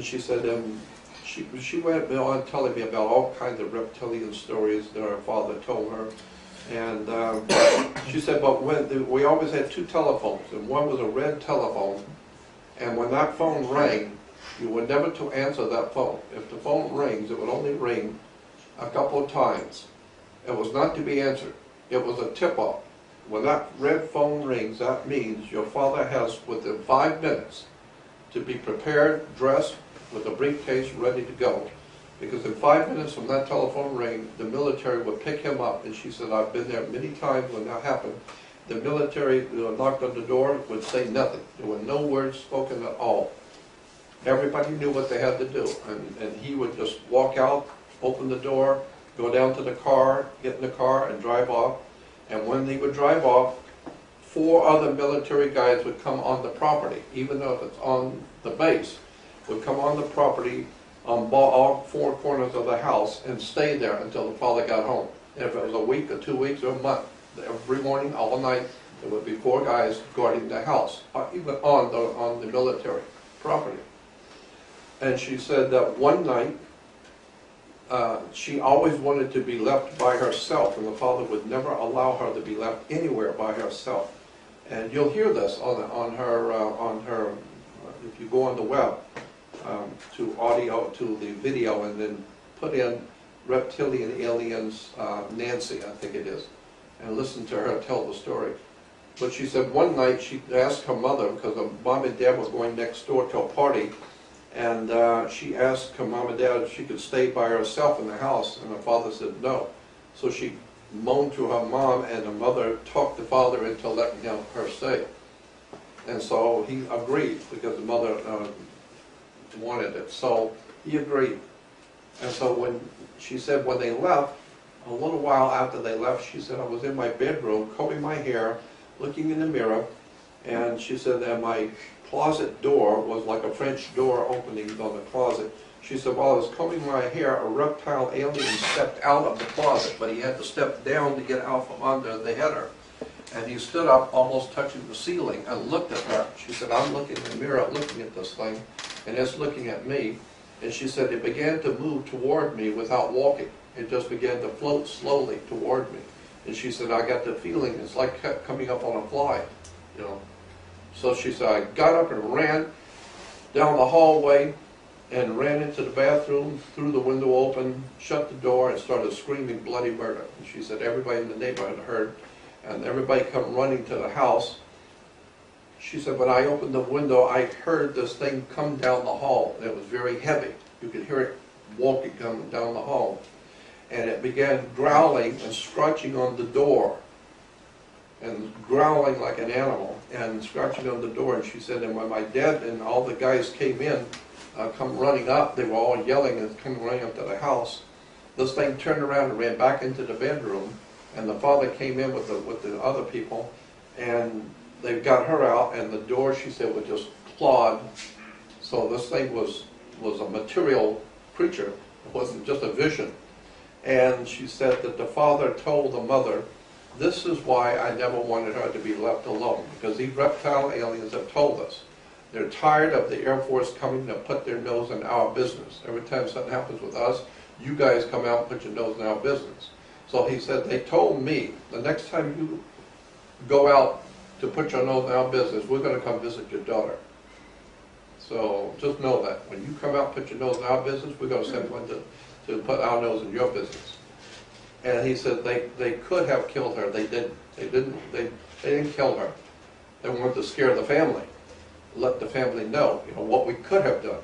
And she said, she went on telling me about all kinds of reptilian stories that her father told her. And she said, but we always had two telephones, and one was a red telephone, and when that phone rang, you were never to answer that phone. If the phone rings, it would only ring a couple of times. It was not to be answered. It was a tip-off. When that red phone rings, that means your father has within 5 minutes to be prepared, dressed, with a briefcase ready to go. Because in 5 minutes from that telephone ring, the military would pick him up. And she said, I've been there many times when that happened. The military knocked on the door, would say nothing. There were no words spoken at all. Everybody knew what they had to do. And he would just walk out, open the door, go down to the car, get in the car, and drive off. And when he would drive off, 4 other military guys would come on the property, even though it's on the base, would come on the property on all 4 corners of the house and stay there until the father got home. And if it was a week or 2 weeks or a month, every morning, all night, there would be 4 guys guarding the house, even on the military property. And she said that one night, she always wanted to be left by herself, and the father would never allow her to be left anywhere by herself. And you'll hear this on her, if you go on the web, to audio, to the video, and then put in Reptilian Aliens, Nancy, I think it is, and listen to her tell the story. But she said one night she asked her mother, because her mom and dad were going next door to a party, and she asked her mom and dad if she could stay by herself in the house, and her father said no. So she moaned to her mom, and her mother talked the father into letting her stay. And so he agreed, because the mother wanted it. So he agreed. And so when she said when they left, a little while after they left, she said, I was in my bedroom combing my hair, looking in the mirror, and she said that my closet door was like a French door opening on the closet. She said, while I was combing my hair, a reptile alien stepped out of the closet, but he had to step down to get out from under the header. And he stood up, almost touching the ceiling, and looked at her. She said, I'm looking in the mirror, looking at this thing, and it's looking at me. And she said, it began to move toward me without walking. It just began to float slowly toward me. And she said, I got the feeling it's like coming up on a fly, you know. So she said, I got up and ran down the hallway and ran into the bathroom, threw the window open, shut the door, and started screaming bloody murder. And she said everybody in the neighborhood heard, and everybody come running to the house. She said, when I opened the window, I heard this thing come down the hall, and it was very heavy. You could hear it walking coming down the hall. And it began growling and scratching on the door, and growling like an animal, and scratching on the door. And she said, and when my dad and all the guys came in, come running up, they were all yelling and come running up to the house. This thing turned around and ran back into the bedroom, and the father came in with the other people, and they got her out, and the door, she said, was just clawed. So this thing was a material creature. It wasn't just a vision. And she said that the father told the mother, this is why I never wanted her to be left alone, because these reptile aliens have told us they're tired of the Air Force coming to put their nose in our business. Every time something happens with us, you guys come out and put your nose in our business. So he said, they told me, the next time you go out to put your nose in our business, we're going to come visit your daughter. So just know that. When you come out and put your nose in our business, we're going to send one to put our nose in your business. And he said they could have killed her. They didn't. They didn't kill her. They wanted to scare the family, let the family know, what we could have done.